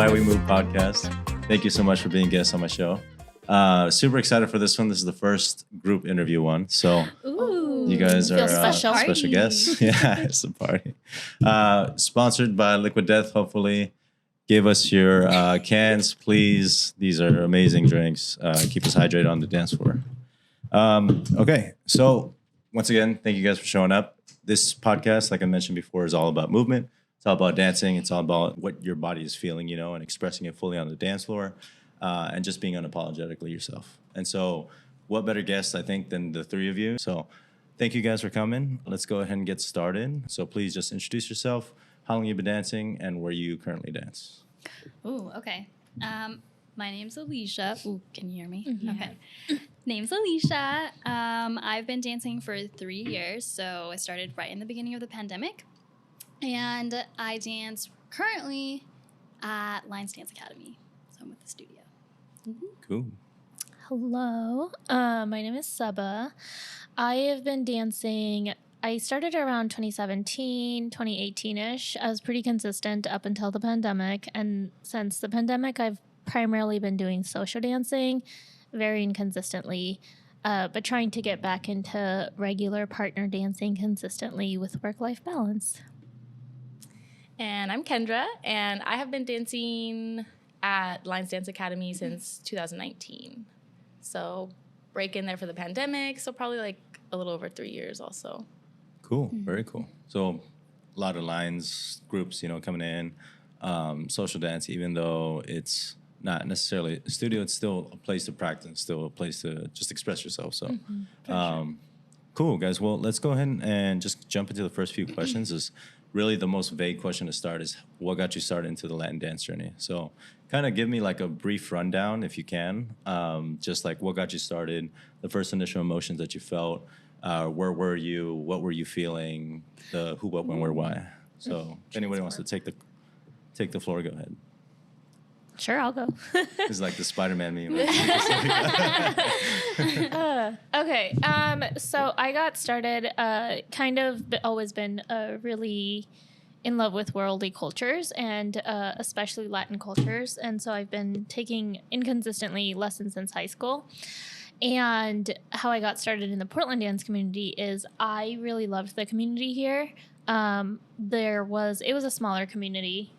Why We Move podcast. Thank you so much for being guests on my show. Super excited for this one. This is the first group interview one. So you guys are special guests. Yeah, it's a party. Sponsored by Liquid Death, hopefully. Give us your cans, please. These are amazing drinks. Keep us hydrated on the dance floor. Okay, so once again, thank you guys for showing up. This podcast, like I mentioned before, is all about movement. It's all about dancing. It's all about what your body is feeling, and expressing it fully on the dance floor, and just being unapologetically yourself. And so what better guest, I think, than the three of you. So thank you guys for coming. Let's go ahead and get started. So please just introduce yourself, how long you've been dancing, and where you currently dance. Ooh, okay. My name's Alisha. Ooh, can you hear me? Mm-hmm. Okay. Name's Alisha. I've been dancing for 3 years, so I started right in the beginning of the pandemic. And I dance currently at Lions Dance Academy. So I'm with the studio. Mm-hmm. Cool. Hello. My name is Saba. I have been dancing. I started around 2017, 2018-ish. I was pretty consistent up until the pandemic. And since the pandemic, I've primarily been doing social dancing, very inconsistently, but trying to get back into regular partner dancing consistently with work-life balance. And I'm Kendra, and I have been dancing at Lions Dance Academy since 2019. So break in there for the pandemic, so probably like a little over 3 years also. Cool, very cool. So a lot of lines, groups, coming in, social dance, even though it's not necessarily a studio, it's still a place to practice, still a place to just express yourself. So cool, guys. Well, let's go ahead and just jump into the first few questions. Is really the most vague question to start is what got you started into the Latin dance journey? So kind of give me like a brief rundown if you can, just like what got you started, the first initial emotions that you felt, where were you, what were you feeling, the who, what, when, where, why. So if anybody wants to take the floor, go ahead. Sure, I'll go. It's like the Spider-Man meme. Okay. So I got started, kind of always been really in love with worldly cultures and especially Latin cultures. And so I've been taking inconsistently lessons since high school. And how I got started in the Portland dance community is I really loved the community here. It was a smaller community.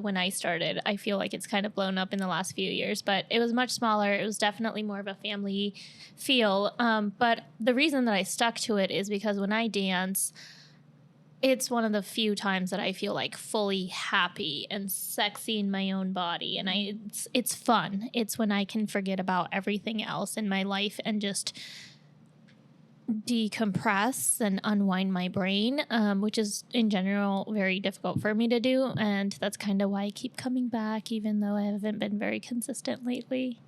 When I started, I feel like it's kind of blown up in the last few years, but it was much smaller. It was definitely more of a family feel. But the reason that I stuck to it is because when I dance, it's one of the few times that I feel like fully happy and sexy in my own body. And it's fun. It's when I can forget about everything else in my life and just decompress and unwind my brain, which is in general very difficult for me to do, and that's kind of why I keep coming back, even though I haven't been very consistent lately.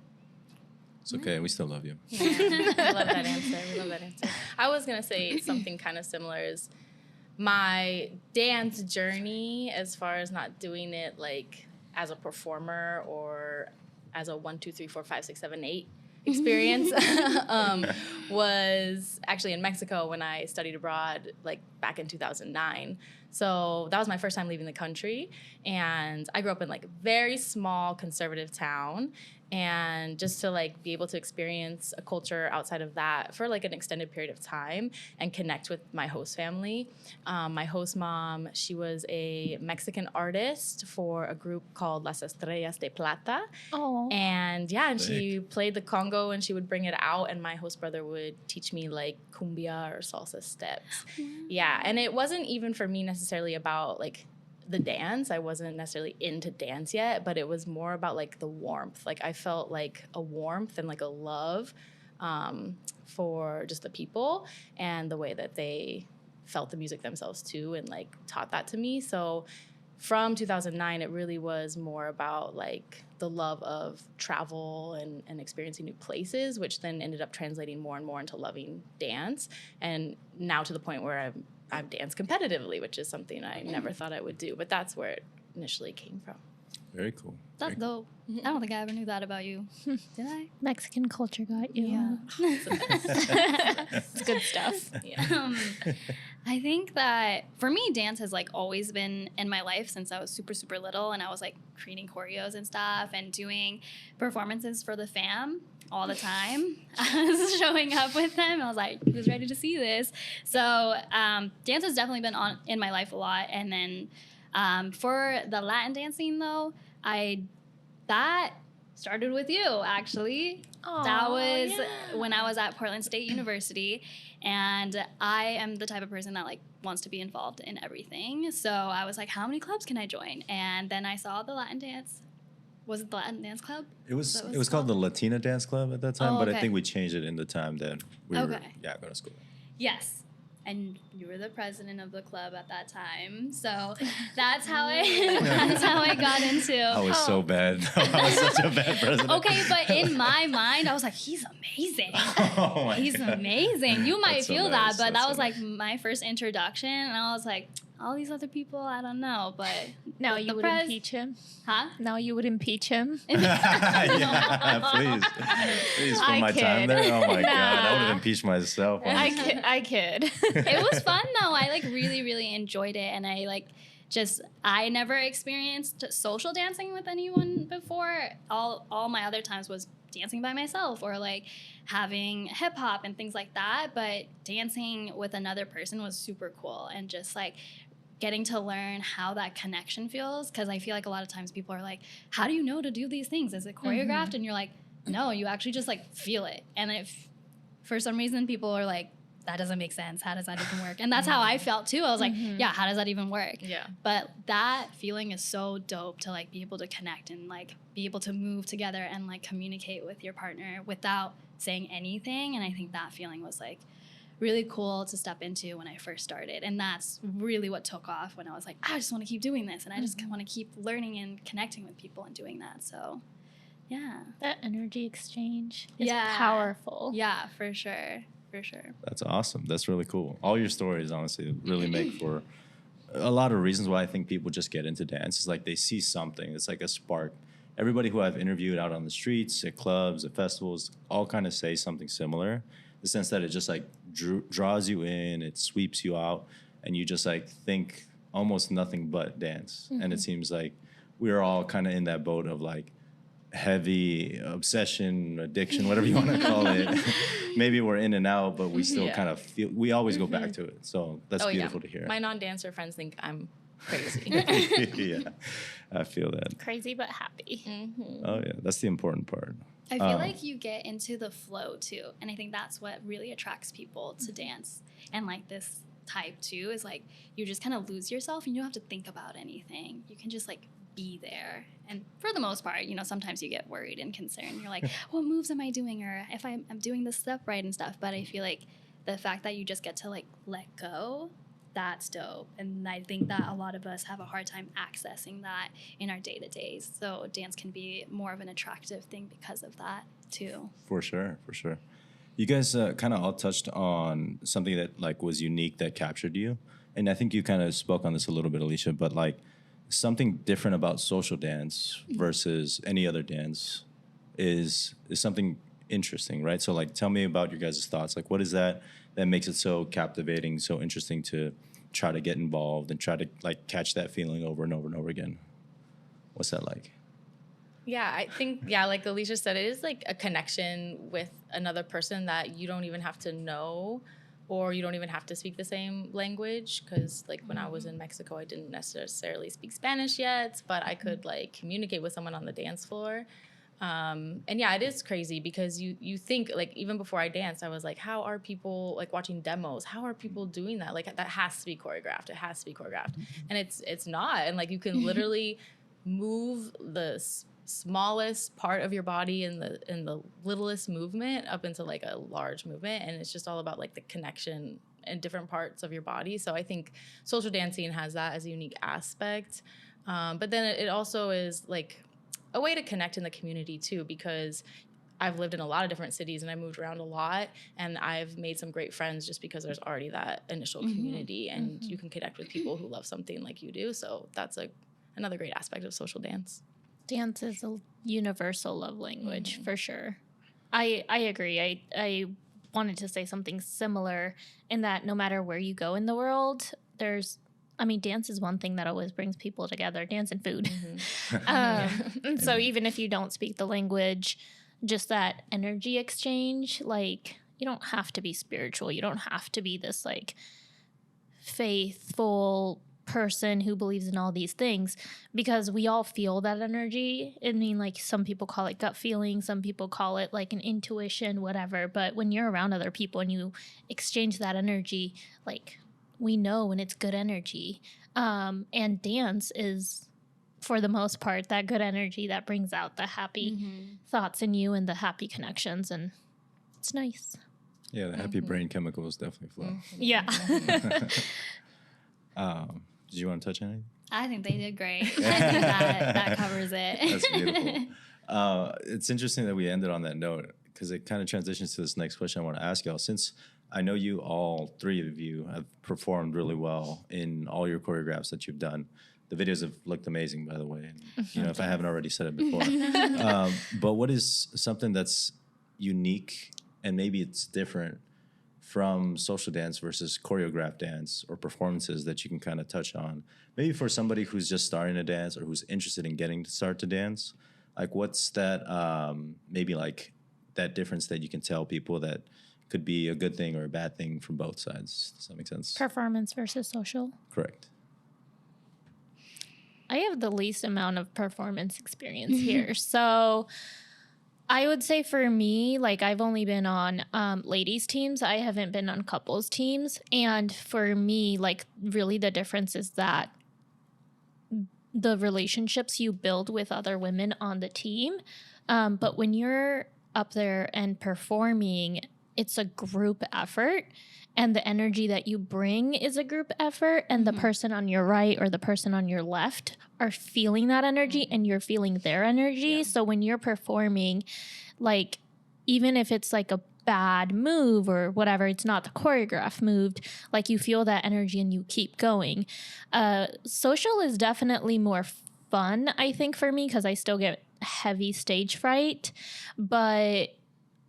It's okay, we still love you. Yeah, we love that answer. I was gonna say something kind of similar. Is my dance journey, as far as not doing it like as a performer or as a 1, 2, 3, 4, 5, 6, 7, 8 experience was actually in Mexico when I studied abroad, like back in 2009. So that was my first time leaving the country, and I grew up in like a very small conservative town, and just to like be able to experience a culture outside of that for like an extended period of time and connect with my host family. My host mom, she was a Mexican artist for a group called Las Estrellas de Plata. Oh. And she played the congo and she would bring it out, and my host brother would teach me like cumbia or salsa steps. Yeah, and it wasn't even for me necessarily about like the dance. I wasn't necessarily into dance yet, but it was more about like the warmth. Like I felt like a warmth and like a love for just the people and the way that they felt the music themselves too, and like taught that to me. So from 2009, it really was more about like the love of travel and experiencing new places, which then ended up translating more and more into loving dance. And now to the point where I've danced competitively, which is something I never thought I would do, but that's where it initially came from. Very cool. That's dope. I don't think I ever knew that about you. Did I? Mexican culture got you. Yeah. It's good stuff. Yeah. I think that for me, dance has like always been in my life since I was super, super little, and I was like creating choreos and stuff and doing performances for the fam all the time. I was showing up with them. I was like, who's ready to see this? So dance has definitely been in my life a lot. And then for the Latin dancing though, that started with you, actually. Aww, that was when I was at Portland State University, and I am the type of person that like wants to be involved in everything. So I was like, how many clubs can I join? And then I saw the Latin dance. Was it the Latin Dance Club? It was called the Latina Dance Club at that time, Oh, but okay. I think we changed it in the time that we were going to school. Yes. And you were the president of the club at that time. So that's how I got into. I was so bad. I was such a bad president. Okay, but in my mind, I was like, he's amazing. He's amazing. You might feel that, but that was like my first introduction. And I was like, all these other people, I don't know. But now you would impeach him? Huh? Now you would impeach him? Yeah, please, for my time there. Oh my God, I would have impeached myself. I kid. It was fun though. I like really, really enjoyed it, and I never experienced social dancing with anyone before. All my other times was dancing by myself or like having hip hop and things like that. But dancing with another person was super cool, and just like getting to learn how that connection feels. Because I feel like a lot of times people are like, how do you know to do these things? Is it choreographed? Mm-hmm. And you're like, no, you actually just like feel it. And if for some reason people are like, that doesn't make sense, how does that even work? And that's how I felt too. I was like, yeah, how does that even work? Yeah. But that feeling is so dope to like be able to connect and like be able to move together and like communicate with your partner without saying anything. And I think that feeling was like really cool to step into when I first started. And that's really what took off when I was like, I just want to keep doing this. And I just want to keep learning and connecting with people and doing that. So yeah. That energy exchange is powerful. Yeah, for sure. For sure. That's awesome. That's really cool. All your stories, honestly, really make for a lot of reasons why I think people just get into dance. It's like they see something. It's like a spark. Everybody who I've interviewed out on the streets, at clubs, at festivals, all kind of say something similar. The sense that it just like draws you in, it sweeps you out, and you just like think almost nothing but dance. And it seems like we're all kind of in that boat of like heavy obsession, addiction, whatever you want to call it. Maybe we're in and out, but we still kind of feel, we always go back to it. So that's beautiful to hear. My non-dancer friends think I'm crazy. Yeah, I feel that. Crazy but happy. Oh yeah, that's the important part. I feel like you get into the flow too. And I think that's what really attracts people to dance. And like this type too is like you just kind of lose yourself and you don't have to think about anything. You can just like be there. And for the most part, you know, sometimes you get worried and concerned. You're like, what moves am I doing? Or if I'm doing this step right and stuff. But I feel like the fact that you just get to like let go, that's dope. And I think that a lot of us have a hard time accessing that in our day-to-days. So dance can be more of an attractive thing because of that too. For sure. You guys kind of all touched on something that like was unique that captured you. And I think you kind of spoke on this a little bit, Alisha, but like something different about social dance versus any other dance is something interesting, right? So like tell me about your guys' thoughts. Like what is that makes it so captivating, so interesting to try to get involved and try to like catch that feeling over and over and over again? What's that like? Yeah, I think, like Alisha said, it is like a connection with another person that you don't even have to know, or you don't even have to speak the same language. Because like when I was in Mexico, I didn't necessarily speak Spanish yet, but I could like communicate with someone on the dance floor. And yeah, it is crazy because you think like even before I danced, I was like, how are people like watching demos? How are people doing that? Like that has to be choreographed. It has to be choreographed. And it's not. And like you can literally move the smallest part of your body in the littlest movement up into like a large movement, and it's just all about like the connection in different parts of your body. So I think social dancing has that as a unique aspect, but then it also is like a way to connect in the community too, because I've lived in a lot of different cities and I moved around a lot, and I've made some great friends just because there's already that initial community, and you can connect with people who love something like you do. So that's another great aspect of social dance. Dance is a universal love language for sure. I agree. I wanted to say something similar in that no matter where you go in the world, dance is one thing that always brings people together, dance and food. And so even if you don't speak the language, just that energy exchange, like you don't have to be spiritual. You don't have to be this like faithful person who believes in all these things, because we all feel that energy. I mean, like some people call it gut feeling, some people call it like an intuition, whatever. But when you're around other people and you exchange that energy, like we know when it's good energy. And dance is, for the most part, that good energy that brings out the happy thoughts in you and the happy connections. And it's nice. Yeah, the happy brain chemicals definitely flow. Yeah. Did you want to touch on anything? I think they did great. I think that covers it. That's beautiful. It's interesting that we ended on that note, because it kind of transitions to this next question I want to ask y'all. Since I know you, all three of you, have performed really well in all your choreographs that you've done. The videos have looked amazing, by the way. And, if I haven't already said it before. But what is something that's unique, and maybe it's different from social dance versus choreographed dance or performances that you can kind of touch on? Maybe for somebody who's just starting to dance or who's interested in getting to start to dance, like what's that, maybe like that difference that you can tell people that could be a good thing or a bad thing from both sides? Does that make sense? Performance versus social. Correct. I have the least amount of performance experience here. So I would say for me, like I've only been on ladies teams. I haven't been on couples teams. And for me, like really the difference is that the relationships you build with other women on the team. But when you're up there and performing, it's a group effort. And the energy that you bring is a group effort, and the person on your right or the person on your left are feeling that energy, and you're feeling their energy. Yeah. So when you're performing, like, even if it's like a bad move or whatever, it's not the choreographed move, like you feel that energy and you keep going. Social is definitely more fun, I think, for me, because I still get heavy stage fright, but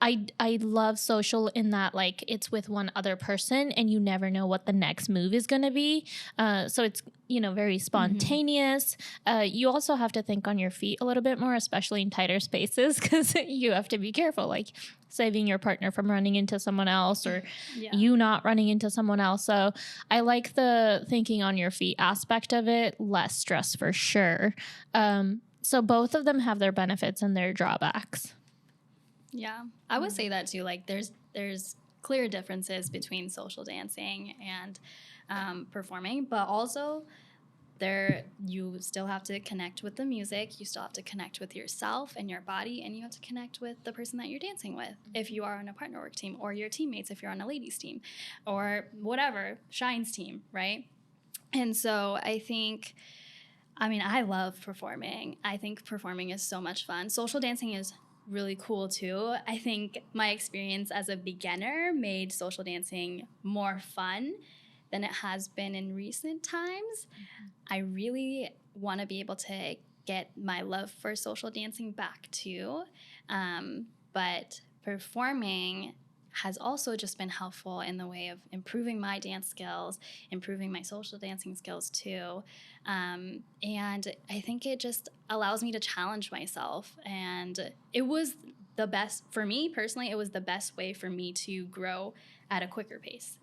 I love social in that, like, it's with one other person and you never know what the next move is going to be. So it's, very spontaneous. You also have to think on your feet a little bit more, especially in tighter spaces, because you have to be careful, like saving your partner from running into someone else or you not running into someone else. So I like the thinking on your feet aspect of it, less stress for sure. So both of them have their benefits and their drawbacks. Yeah, I would say that too. Like there's clear differences between social dancing and performing, but also you still have to connect with the music. You still have to connect with yourself and your body, and you have to connect with the person that you're dancing with. If you are on a partner work team, or your teammates if you're on a ladies team, or whatever, Shine's team, right? And so I love performing. I think performing is so much fun. Social dancing is really cool too. I think my experience as a beginner made social dancing more fun than it has been in recent times. I really want to be able to get my love for social dancing back too. But performing has also just been helpful in the way of improving my dance skills, improving my social dancing skills too. And I think it just allows me to challenge myself. And it was the best, for me personally, it was the best way for me to grow at a quicker pace.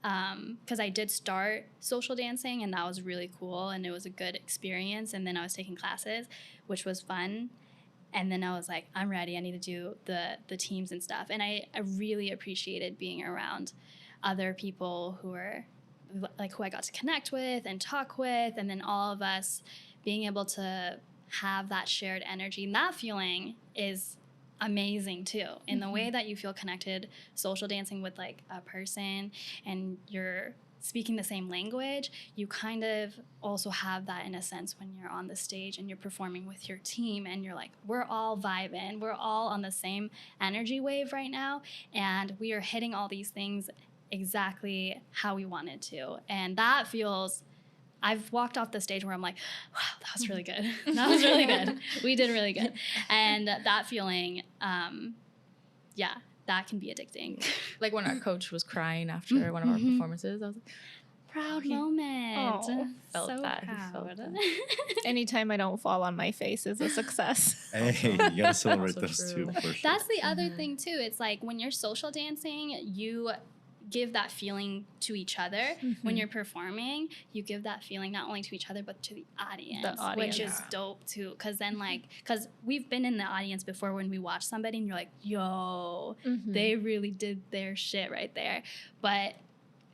Because I did start social dancing, and that was really cool, and it was a good experience. And then I was taking classes, which was fun. And then I was like, I'm ready. I need to do the teams and stuff. And I really appreciated being around other people who were like who I got to connect with and talk with. And then all of us being able to have that shared energy. And that feeling is amazing too. In the way that you feel connected, social dancing with like a person, and you're speaking the same language, you kind of also have that in a sense when you're on the stage and you're performing with your team, and you're like, we're all vibing, we're all on the same energy wave right now, and we are hitting all these things exactly how we wanted to. And that feels, I've walked off the stage where I'm like, wow, that was really good. That was really good. We did really good. And that feeling, that can be addicting. Like when our coach was crying after one of our performances, I was like, Proud moment. Oh, felt so that. He proud. felt that. Anytime I don't fall on my face is a success. Hey, you gotta celebrate So those true. two for sure. That's the other thing too. It's like when you're social dancing, you give that feeling to each other. When you're performing, you give that feeling not only to each other but to the audience, which is dope too. Because then, because we've been in the audience before when we watch somebody and you're like, yo, they really did their shit right there. But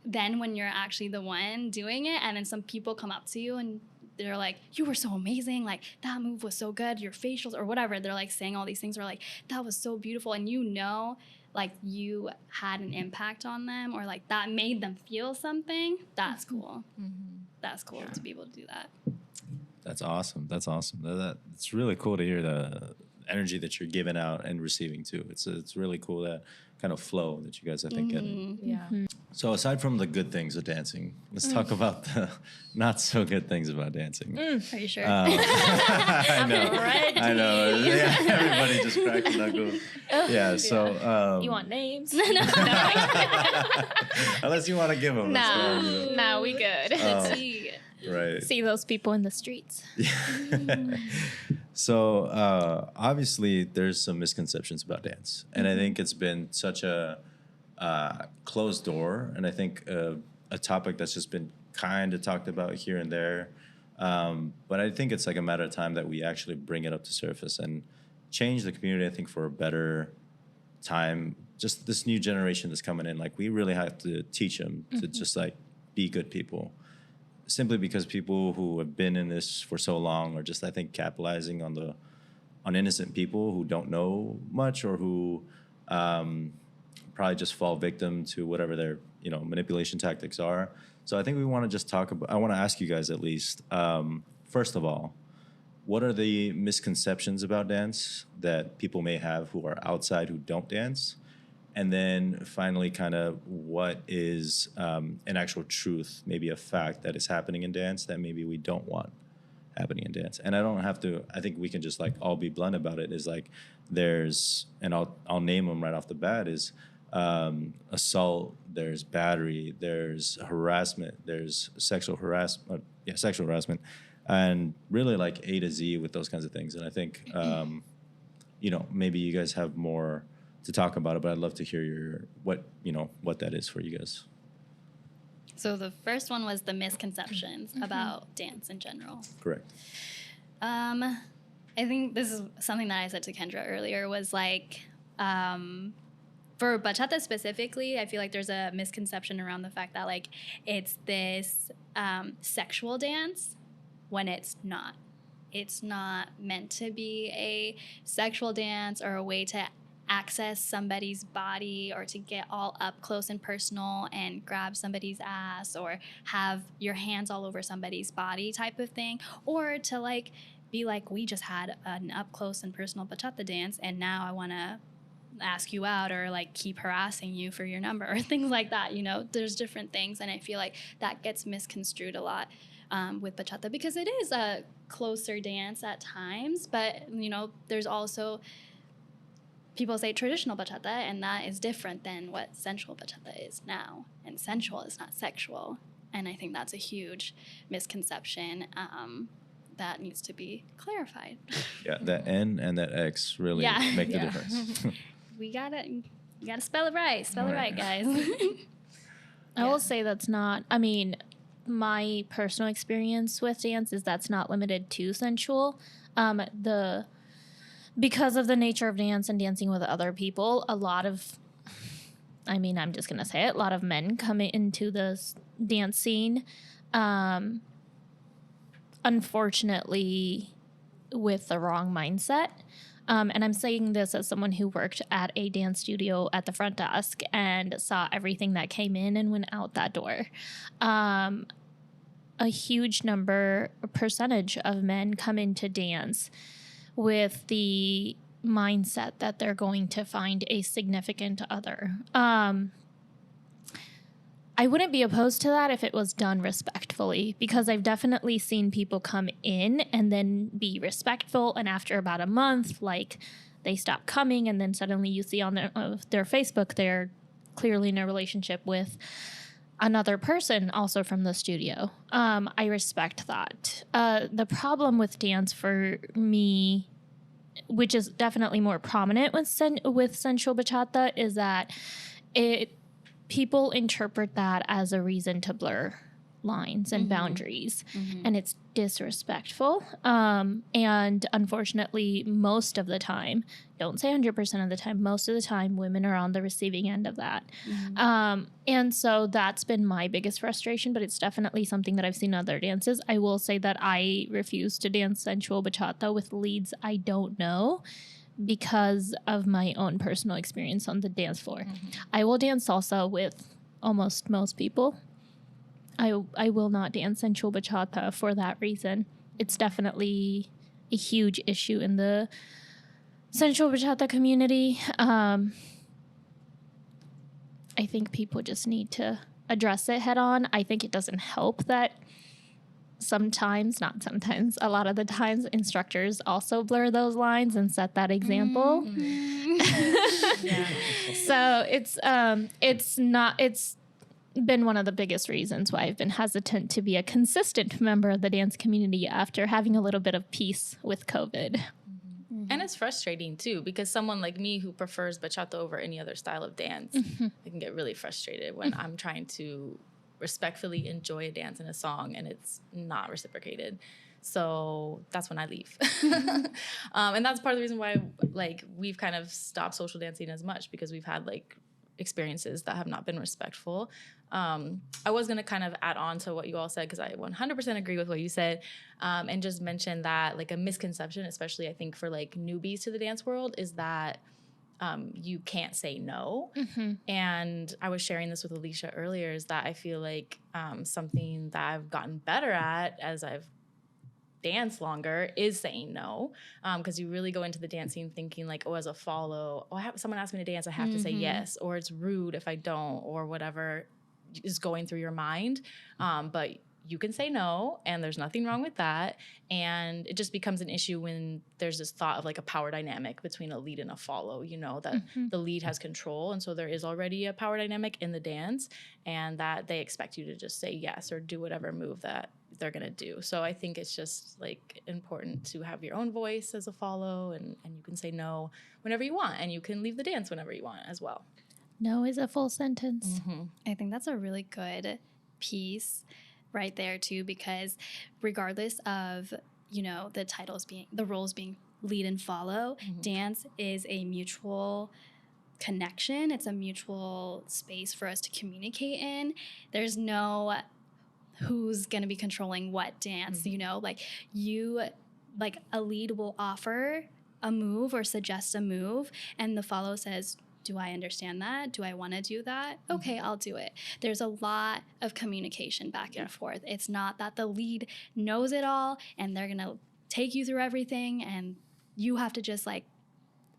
then when you're actually the one doing it, and then some people come up to you and they're like, you were so amazing, like that move was so good, your facials or whatever, they're like saying all these things, or like that was so beautiful, and you know, like you had an impact on them, or like that made them feel something. That's cool. That's cool to be able to do that. That's awesome. That's awesome. It's really cool to hear the energy that you're giving out and receiving too. It's really cool, that kind of flow that you guys, I think, get in. Yeah. So aside from the good things of dancing, let's talk about the not so good things about dancing. Are you sure? I know. Yeah, everybody just cracked the knuckle. Yeah. So You want names? unless you want to give them. No, we good. Right. See those people in the streets. So obviously there's some misconceptions about dance, and I think it's been such a closed door, and I think a topic that's just been kind of talked about here and there, but I think it's like a matter of time that we actually bring it up to surface and change the community, I think, for a better time. Just this new generation that's coming in, like we really have to teach them to just like be good people. Simply because people who have been in this for so long are just, I think, capitalizing on innocent people who don't know much, or who probably just fall victim to whatever their manipulation tactics are. So I think we want to just talk about. I want to ask you guys at least, first of all, what are the misconceptions about dance that people may have who are outside, who don't dance? And then finally, kind of what is an actual truth, maybe a fact that is happening in dance that maybe we don't want happening in dance. And I think we can just like all be blunt about it, is like and I'll name them right off the bat, is assault, there's battery, there's harassment, there's sexual harassment, and really like A to Z with those kinds of things. And I think, maybe you guys have more to talk about it, but I'd love to hear what that is for you guys. So the first one was the misconceptions about dance in general. Correct. I think this is something that I said to Kendra earlier, was like, for bachata specifically, I feel like there's a misconception around the fact that like it's this sexual dance, when it's not. It's not meant to be a sexual dance or a way to access somebody's body, or to get all up close and personal and grab somebody's ass, or have your hands all over somebody's body type of thing, or to like be like, we just had an up close and personal bachata dance and now I want to ask you out, or like keep harassing you for your number, or things like that. There's different things, and I feel like that gets misconstrued a lot with bachata, because it is a closer dance at times, but there's also people say traditional bachata, and that is different than what sensual bachata is now. And sensual is not sexual. And I think that's a huge misconception that needs to be clarified. Yeah, that N and that X really make the difference. You gotta spell it right. Spell it right, guys. I will say that's not, my personal experience with dance is that's not limited to sensual. Because of the nature of dance and dancing with other people, a lot of, I'm just going to say it, a lot of men come into the dance scene, unfortunately, with the wrong mindset. And I'm saying this as someone who worked at a dance studio at the front desk and saw everything that came in and went out that door. A huge percentage of men come into dance with the mindset that they're going to find a significant other. I wouldn't be opposed to that if it was done respectfully, because I've definitely seen people come in and then be respectful, and after about a month, like, they stop coming, and then suddenly you see on their Facebook they're clearly in a relationship with another person also from the studio. I respect that. The problem with dance for me, which is definitely more prominent with sensual bachata, is that people interpret that as a reason to blur lines and boundaries, and it's disrespectful. And unfortunately, most of the time, don't say 100% of the time, most of the time, women are on the receiving end of that. And so that's been my biggest frustration, but it's definitely something that I've seen in other dances. I will say that I refuse to dance sensual bachata with leads I don't know, because of my own personal experience on the dance floor. I will dance salsa with almost most people. I will not dance sensual bachata for that reason. It's definitely a huge issue in the sensual bachata community. I think people just need to address it head on. I think it doesn't help that a lot of the times instructors also blur those lines and set that example. So it's been one of the biggest reasons why I've been hesitant to be a consistent member of the dance community after having a little bit of peace with COVID. And it's frustrating too, because someone like me who prefers bachata over any other style of dance, I can get really frustrated when I'm trying to respectfully enjoy a dance and a song and it's not reciprocated. So that's when I leave. And that's part of the reason why we've kind of stopped social dancing as much, because we've had experiences that have not been respectful. I was going to kind of add on to what you all said, because I 100% agree with what you said, and just mention that a misconception, especially I think for newbies to the dance world, is that you can't say no. And I was sharing this with Alisha earlier, is that I feel like something that I've gotten better at as I've danced longer is saying no, because you really go into the dancing thinking as a follow, someone asked me to dance, I have to say yes, or it's rude if I don't, or whatever is going through your mind. But you can say no, and there's nothing wrong with that. And it just becomes an issue when there's this thought of a power dynamic between a lead and a follow, that the lead has control. And so there is already a power dynamic in the dance, and that they expect you to just say yes or do whatever move that they're going to do. So I think it's just important to have your own voice as a follow, and you can say no whenever you want, and you can leave the dance whenever you want as well. No is a full sentence. I think that's a really good piece right there too, because regardless of the roles being lead and follow, dance is a mutual connection. It's a mutual space for us to communicate in. There's no who's going to be controlling what dance. A lead will offer a move or suggest a move, and the follow says, do I understand that? Do I want to do that? Okay, I'll do it. There's a lot of communication back and forth. It's not that the lead knows it all and they're going to take you through everything and you have to just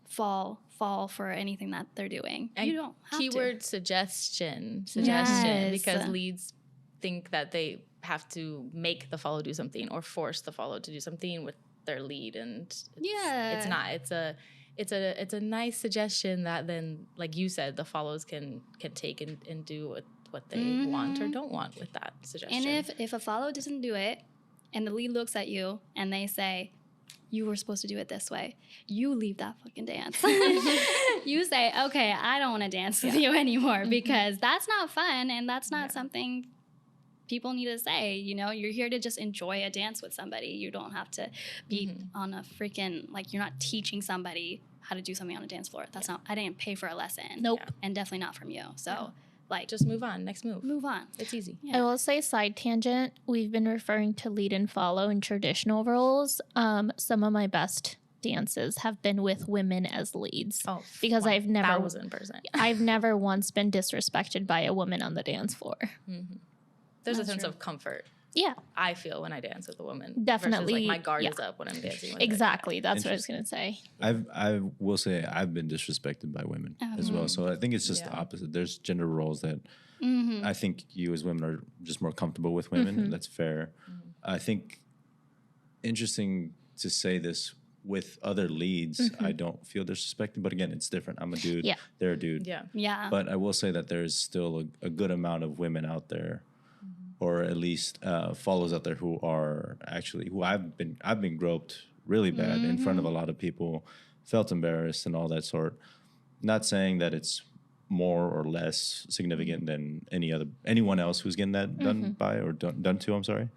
fall for anything that they're doing. And you don't have keyword to. Suggestion, Yes. because leads think that they have to make the follow do something or force the follow to do something with their lead, and it's not. It's a nice suggestion that then, like you said, the follows can take and do what they want or don't want with that suggestion. And if a follow doesn't do it and the lead looks at you and they say, you were supposed to do it this way, you leave that fucking dance. You say, okay, I don't want to dance with you anymore, because that's not fun and that's not something people need to say. You're here to just enjoy a dance with somebody. You don't have to be on a freaking, you're not teaching somebody how to do something on a dance floor. That's not, I didn't pay for a lesson. Nope. And definitely not from you. So just move on. Next move. Move on. It's easy. I will say, side tangent, we've been referring to lead and follow in traditional roles. Some of my best dances have been with women as leads. Oh, because 1,000%. I've never once been disrespected by a woman on the dance floor. There's a sense of comfort. Yeah, I feel when I dance with a woman. Definitely. Versus my guard is up when I'm dancing with exactly. That's what I was going to say. I will say I've been disrespected by women as well. So I think it's just the opposite. There's gender roles that I think you as women are just more comfortable with women, and that's fair. I think interesting to say this with other leads, I don't feel disrespected. But again, it's different. I'm a dude. Yeah. They're a dude. Yeah. Yeah. But I will say that there's still a good amount of women out there, or at least follows out there who are actually who I've been groped really bad in front of a lot of people, felt embarrassed and all that sort. Not saying that it's more or less significant than anyone else who's getting that done by or done to. I'm sorry.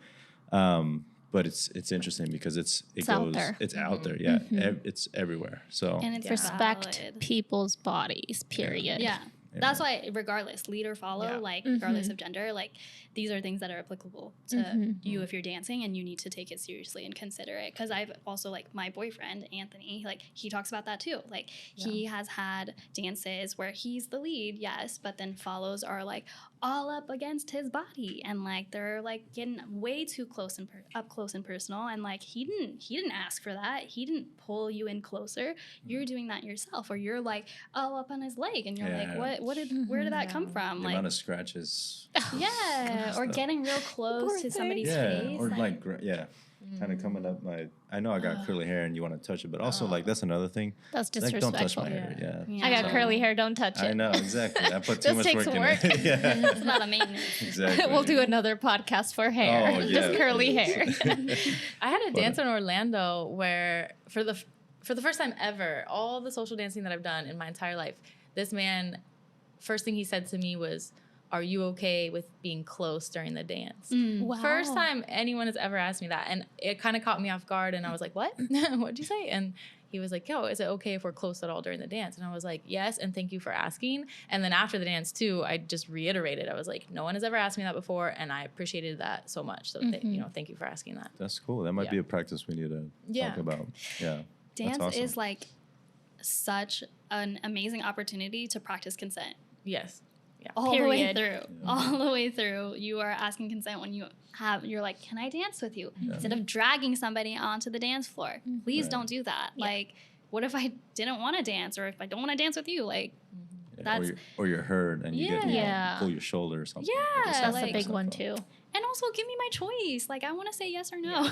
But it's interesting because it's out there. It's out there. Yeah. It's everywhere. So and it's Respect valid. people's bodies, period. Yeah. That's why, regardless, lead or follow, like, regardless of gender, like, these are things that are applicable to you if you're dancing, and you need to take it seriously and consider it. Because I've also, like, my boyfriend, Anthony, like, he talks about that too. Like, he has had dances where he's the lead, yes, but then follows are, like, all up against his body. And, like, they're, like, getting way too close and up close and personal. And, like, he didn't ask for that. He didn't pull you in closer. You're doing that yourself. Or you're, like, all up on his leg. And you're like, where did that come from? the Like, amount of scratches. yeah, or getting real close to somebody's face. Or like kind of coming up I know I got curly hair and you want to touch it, but also like that's another thing. That's Like, disrespectful. don't touch my hair. Yeah. I got curly hair, don't touch it. I know, exactly. I put too This much takes work in work. it. Yeah. It's not a maintenance. Exactly. We'll do another podcast for hair. Oh, yeah, Just curly please. hair. I had a dance in Orlando where for the first time ever, all the social dancing that I've done in my entire life, this man, first thing he said to me was, "Are you okay with being close during the dance?" Wow. First time anyone has ever asked me that. And it kind of caught me off guard. And I was like, what? What'd you say? And he was like, "Yo, is it okay if we're close at all during the dance?" And I was like, "Yes, and thank you for asking." And then after the dance too, I just reiterated. I was like, "No one has ever asked me that before, and I appreciated that so much. So thank you for asking that." That's cool. That might be a practice we need to talk about. Yeah. Dance That's awesome. is like such an amazing opportunity to practice consent. Yes. Yeah. All the way Period. through. All the way through. You are asking consent when you're like, "Can I dance with you?" Instead of dragging somebody onto the dance floor. Please don't do that. Yeah. Like, what if I didn't want to dance, or if I don't want to dance with you? Like, that's or you're hurt and you get Yeah. pull your shoulder or something. Yeah, That's like, a big one too. and also give me my choice. Like, I want to say yes or no.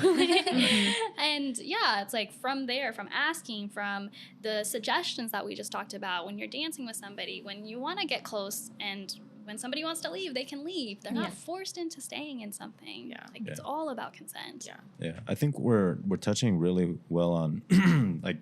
And yeah, it's like from there, from asking, from the suggestions that we just talked about, when you're dancing with somebody, when you want to get close, and when somebody wants to leave, they can leave. They're not forced into staying in something. Yeah. Like, it's all about consent. Yeah. Yeah, I think we're touching really well on like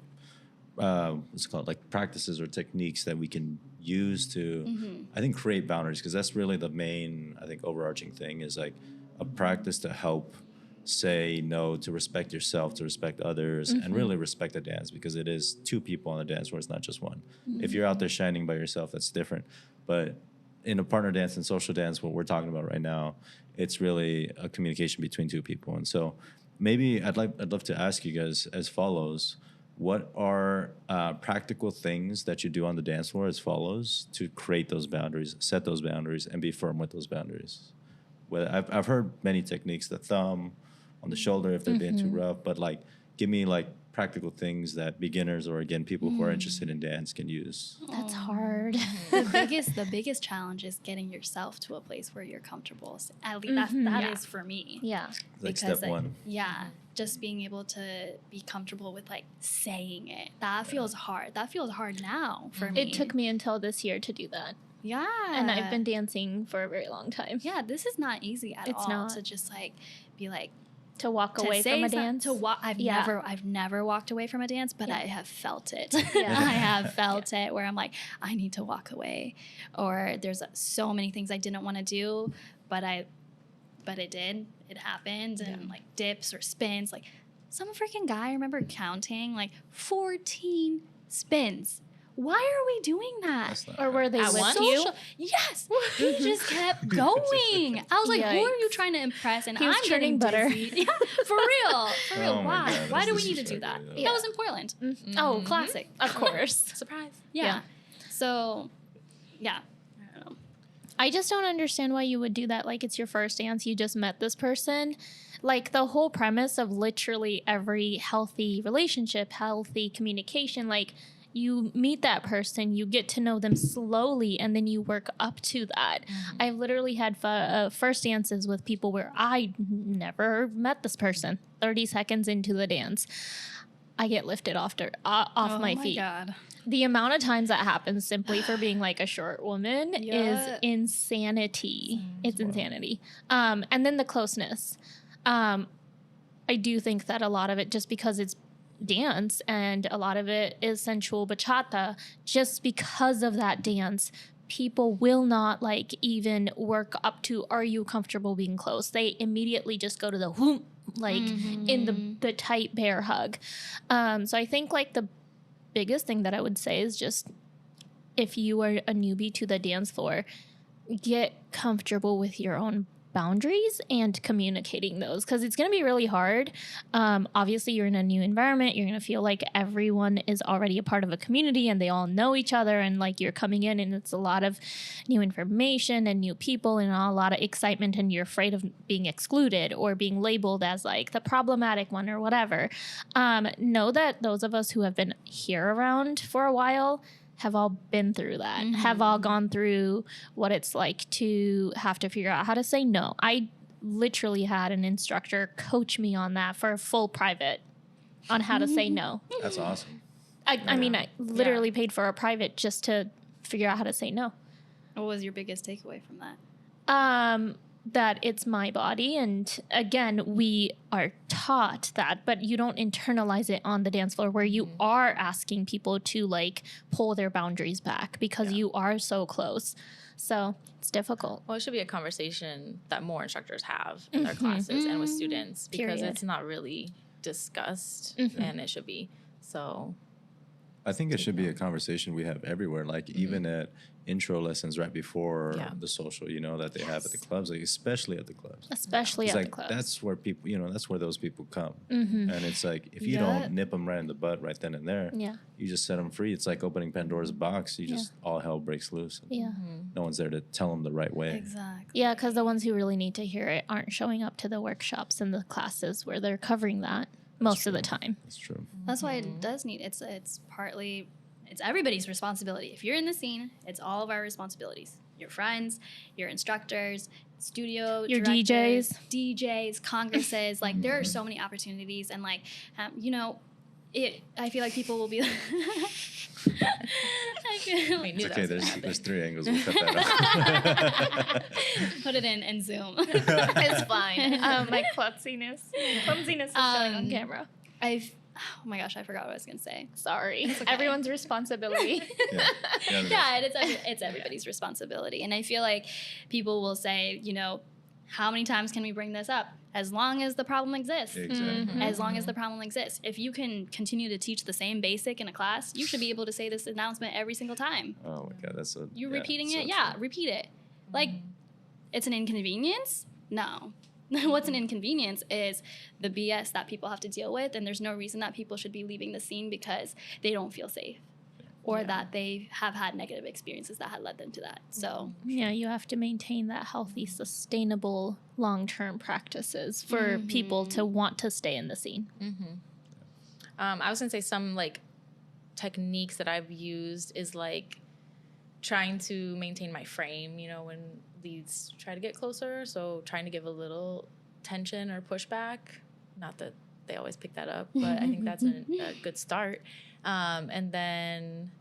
what's it called, like practices or techniques that we can use to I think create boundaries, because that's really the main, I think, overarching thing is like a practice to help say no, to respect yourself, to respect others, and really respect the dance, because it is two people on the dance floor. It's not just one. If you're out there shining by yourself, that's different. But in a partner dance and social dance, what we're talking about right now, it's really a communication between two people. And so maybe I'd love to ask you guys as follows: what are practical things that you do on the dance floor as follows to create those boundaries, set those boundaries, and be firm with those boundaries? Well, I've heard many techniques, the thumb on the shoulder if they're being too rough, but like give me like practical things that beginners or again people who are interested in dance can use. That's hard. The biggest challenge is getting yourself to a place where you're comfortable. At least that is for me. Yeah. Like Because, step one. Yeah. Just being able to be comfortable with like saying it. That feels hard. That feels hard now for me. It took me until this year to do that. Yeah. And I've been dancing for a very long time. Yeah, this is not easy at all. It's not. To just like be like To walk to away say from a some- dance. I've never walked away from a dance, but I have felt it. Yeah. I have felt it where I'm like, I need to walk away. Or there's so many things I didn't want to do, but it did. It happened. And like dips or spins. Like some freaking guy, I remember counting like 14 spins. Why are we doing that? That's not Or were they At with once? you? Yes, he just kept going. I was like, "Who are you Yikes. trying to impress?" And He was I'm churning getting butter. dizzy. Yeah, for real, for real. Oh my Why? God, Why that's do we need to do that? disrespectful, That was in Portland. Oh, Classic. Of course. Surprise. Yeah. Yeah. So, yeah. I don't know. I just don't understand why you would do that. Like, it's your first dance. You just met this person. Like, the whole premise of literally every healthy relationship, healthy communication, like, you meet that person, you get to know them slowly, and then you work up to that. I've literally had first dances with people where I never met this person 30 seconds into the dance. I get lifted off my feet. God. The amount of times that happens simply for being like a short woman Yeah. is insanity. It's insanity. And then the closeness. I do think that a lot of it, just because it's dance and a lot of it is sensual bachata, just because of that dance, people will not like even work up to, are you comfortable being close? They immediately just go to the whoom, like in the tight bear hug. So I think like the biggest thing that I would say is just, if you are a newbie to the dance floor, get comfortable with your own boundaries and communicating those, because it's going to be really hard. Obviously, you're in a new environment. You're going to feel like everyone is already a part of a community and they all know each other, and like you're coming in and it's a lot of new information and new people and a lot of excitement, and you're afraid of being excluded or being labeled as like the problematic one or whatever. Know that those of us who have been here around for a while have all been through that, have all gone through what it's like to have to figure out how to say no. I literally had an instructor coach me on that for a full private on how to say no. That's awesome. I mean, I literally paid for a private just to figure out how to say no. What was your biggest takeaway from that? That it's my body. And again, we are taught that, but you don't internalize it on the dance floor, where you are asking people to like pull their boundaries back because you are so close. So it's difficult. Well, it should be a conversation that more instructors have in their classes and with students, because it's not really discussed, and it should be. So I think it should be a conversation we have everywhere, like even at intro lessons right before the social, you know, that they have at the clubs, like especially at the clubs. Especially at like, the clubs. That's where people, you know, that's where those people come. And it's like, if you don't nip them right in the butt right then and there, you just set them free. It's like opening Pandora's box. You just, all hell breaks loose. No one's there to tell them the right way. Exactly. Yeah, because the ones who really need to hear it aren't showing up to the workshops and the classes where they're covering that most of the time. That's true. That's why it does need, it's partly, it's everybody's responsibility. If you're in the scene, it's all of our responsibilities. Your friends, your instructors, studio your directors, DJs, congresses. Like, there are so many opportunities, and like, you know, I feel like people will be. It's okay. There's 3 angles. We'll cut that out. Put it in Zoom. It's fine. My clumsiness is showing on camera. Oh my gosh, I forgot what I was gonna say. Sorry. Okay. Everyone's responsibility. It's everybody's responsibility. And I feel like people will say, you know, how many times can we bring this up? As long as the problem exists. Exactly. As long as the problem exists. If you can continue to teach the same basic in a class, you should be able to say this announcement every single time. Oh my God, that's so. You're repeating it? So Yeah, true. repeat it. Like, it's an inconvenience? No. What's an inconvenience is the BS that people have to deal with, and there's no reason that people should be leaving the scene because they don't feel safe or that they have had negative experiences that had led them to that. So yeah, you have to maintain that healthy, sustainable, long-term practices for people to want to stay in the scene. I was gonna say some like techniques that I've used is like trying to maintain my frame, you know, when leads try to get closer. So trying to give a little tension or pushback. Not that they always pick that up, but I think that's a good start. And then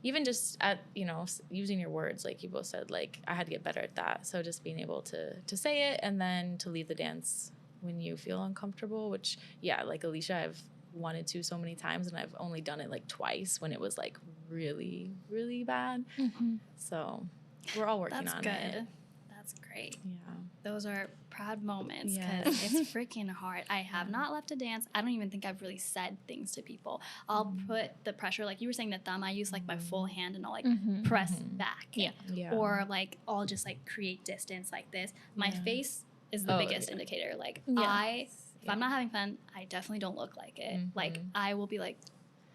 even just at, you know, using your words, like you both said, like I had to get better at that. So just being able to say it and then to leave the dance when you feel uncomfortable, which, yeah, like Alisha, I've wanted to so many times and I've only done it like twice when it was like really, really bad. So we're all working on it. That's great. Yeah. Those are proud moments because it's freaking hard. I have not left a dance. I don't even think I've really said things to people. I'll put the pressure, like you were saying, the thumb. I use like my full hand and I'll like press back. Yeah. Or like I'll just like create distance like this. My face is the biggest indicator. Like if I'm not having fun, I definitely don't look like it. Like I will be like,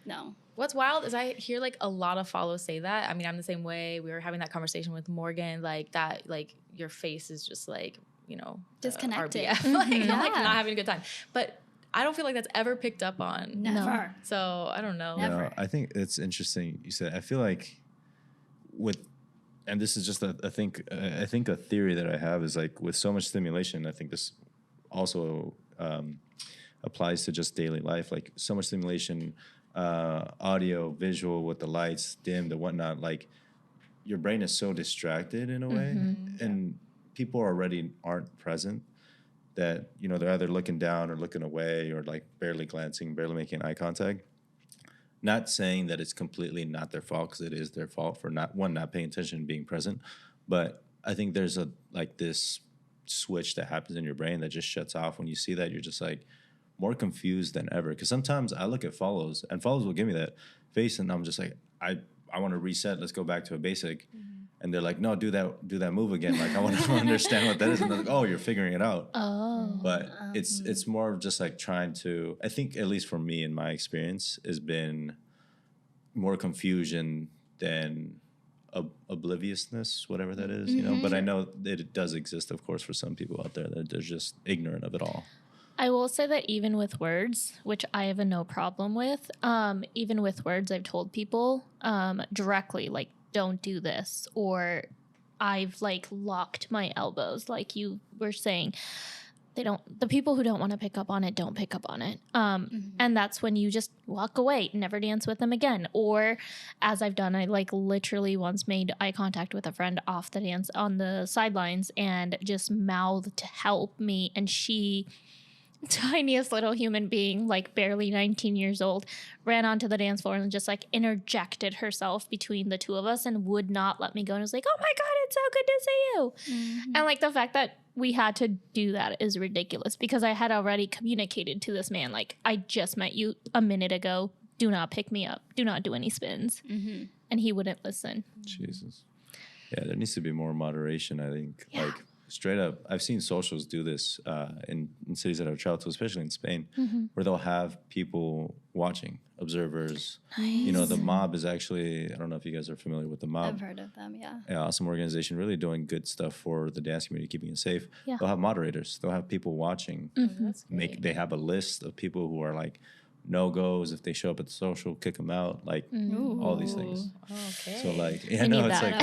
no. What's wild is I hear like a lot of follows say that. I mean, I'm the same way. We were having that conversation with Morgan, like that, like your face is just like, you know, disconnected. RBF. Like, I'm like not having a good time. But I don't feel like that's ever picked up on. Never. So I don't know. Never. No, I think it's interesting. You said, I feel like and this is just I think a theory that I have is like with so much stimulation, I think this also applies to just daily life. Like so much stimulation, audio, visual with the lights dimmed and whatnot. Like your brain is so distracted in a way, and people already aren't present. That they're either looking down or looking away or like barely glancing, barely making eye contact. Not saying that it's completely not their fault, because it is their fault for not paying attention and being present. But I think there's this switch that happens in your brain that just shuts off when you see that. You're just like more confused than ever. Because sometimes I look at follows, and follows will give me that face, and I'm just like, I want to reset. Let's go back to a basic. And they're like, no, do that move again. Like, I want to understand what that is. And they're like, oh, you're figuring it out. Oh. But it's more of just like trying to, I think, at least for me in my experience, has been more confusion than obliviousness, whatever that is, But I know that it does exist, of course, for some people out there that they're just ignorant of it all. I will say that even with words, which I have no problem with, even with words, I've told people directly, like, don't do this, or I've like locked my elbows, like you were saying. The people who don't want to pick up on it don't pick up on it. And that's when you just walk away, never dance with them again. Or as I've done, I like literally once made eye contact with a friend off the dance on the sidelines and just mouthed to help me. And she, tiniest little human being, like barely 19 years old, ran onto the dance floor and just like interjected herself between the two of us and would not let me go. And was like, oh my God, it's so good to see you. And like the fact that we had to do that is ridiculous, because I had already communicated to this man, like, I just met you a minute ago. Do not pick me up. Do not do any spins. And he wouldn't listen. Jesus. Yeah, there needs to be more moderation, I think. Yeah. Like, straight up, I've seen socials do this in cities that I've traveled to, especially in Spain, where they'll have people watching, observers. Nice. The mob is actually, I don't know if you guys are familiar with the mob. I've heard of them, yeah. Awesome organization, really doing good stuff for the dance community, keeping it safe. Yeah. They'll have moderators. They'll have people watching. They have a list of people who are like no-goes. If they show up at the social, kick them out, like all these things. Okay. So like, it's like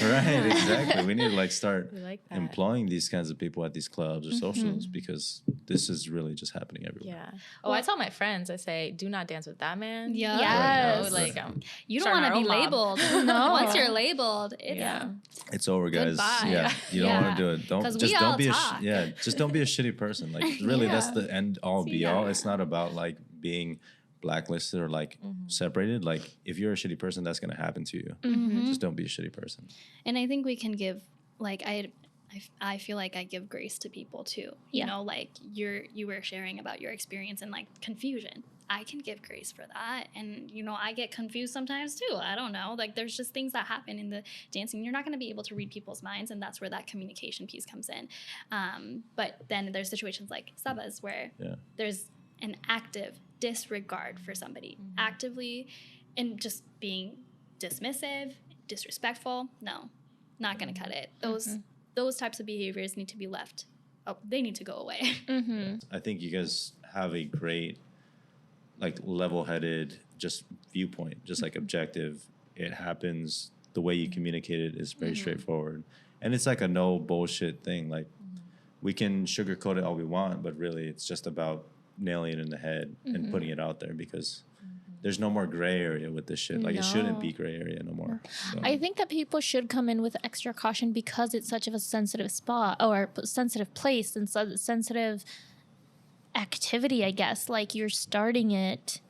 right, exactly. We need to like start employing these kinds of people at these clubs or socials, because this is really just happening everywhere. Yeah. Oh, I tell my friends, I say, do not dance with that man. Yeah. Yes. Like, you don't want to be labeled. No. Once you're labeled, it's over, guys. Goodbye. Yeah. You don't want to do it. Don't be just don't be a shitty person. Like, really, that's the end all be all. It's not about like being blacklisted or like separated. Like, if you're a shitty person, that's going to happen to you. Just don't be a shitty person. And I think we can give, like, I feel like I give grace to people too. You know, like you were sharing about your experience and like confusion. I can give grace for that. And, I get confused sometimes too. I don't know. Like, there's just things that happen in the dancing. You're not going to be able to read people's minds, and that's where that communication piece comes in. But then there's situations like Saba's where there's an active disregard for somebody, actively, and just being dismissive, disrespectful. No, not going to cut it. Those types of behaviors need to be left. Oh, they need to go away. I think you guys have a great, like, level-headed just viewpoint, just like objective. It happens. The way you communicate it is very straightforward. And it's like a no bullshit thing. Like, we can sugarcoat it all we want, but really it's just about nailing it in the head and putting it out there, because there's no more gray area with this shit. Like, it shouldn't be gray area no more. So. I think that people should come in with extra caution, because it's such of a sensitive spot or sensitive place and sensitive activity, I guess. Like, you're starting it